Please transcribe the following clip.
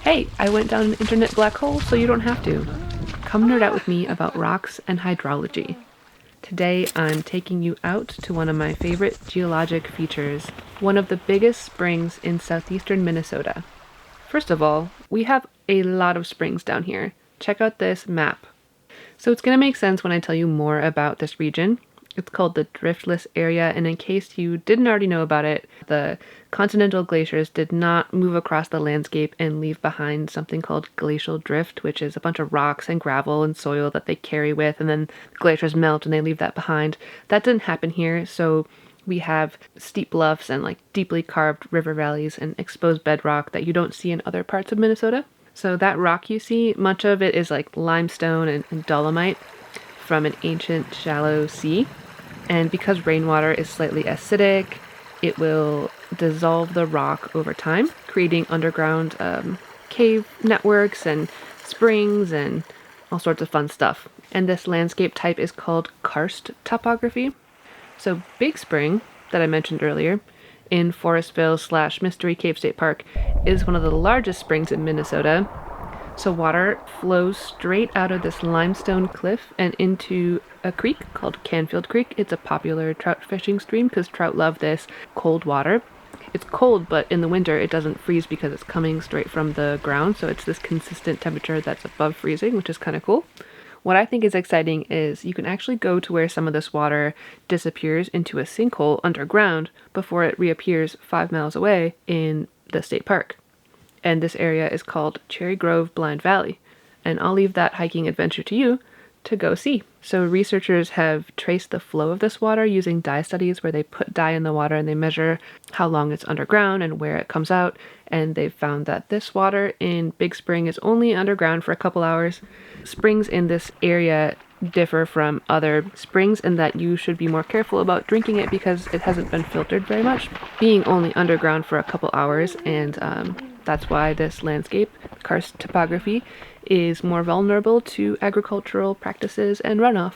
Hey, I went down an internet black hole so you don't have to. Come nerd out with me about rocks and hydrology. Today I'm taking you out to one of my favorite geologic features, one of the biggest springs in southeastern Minnesota. First of all, we have a lot of springs down here. Check out this map. So it's going to make sense when I tell you more about this region. It's called the driftless area, and in case you didn't already know about it, the continental glaciers did not move across the landscape and leave behind something called glacial drift, which is a bunch of rocks and gravel and soil that they carry with, and then the glaciers melt and they leave that behind. That didn't happen here, so we have steep bluffs and like deeply carved river valleys and exposed bedrock that you don't see in other parts of Minnesota. So that rock you see, much of it is like limestone and dolomite from an ancient shallow sea. And because rainwater is slightly acidic, it will dissolve the rock over time, creating underground cave networks and springs and all sorts of fun stuff. And this landscape type is called karst topography. So Big Spring, that I mentioned earlier, in Forestville / Mystery Cave State Park, is one of the largest springs in Minnesota. So water flows straight out of this limestone cliff and into a creek called Canfield Creek. It's a popular trout fishing stream because trout love this cold water. It's cold, but in the winter it doesn't freeze because it's coming straight from the ground. So it's this consistent temperature that's above freezing, which is kind of cool. What I think is exciting is you can actually go to where some of this water disappears into a sinkhole underground before it reappears 5 miles away in the state park. And this area is called Cherry Grove Blind Valley. And I'll leave that hiking adventure to you to go see. So researchers have traced the flow of this water using dye studies where they put dye in the water and they measure how long it's underground and where it comes out. And they've found that this water in Big Spring is only underground for a couple hours. Springs in this area differ from other springs in that you should be more careful about drinking it because it hasn't been filtered very much, being only underground for a couple hours, and that's why this landscape, karst topography, is more vulnerable to agricultural practices and runoff.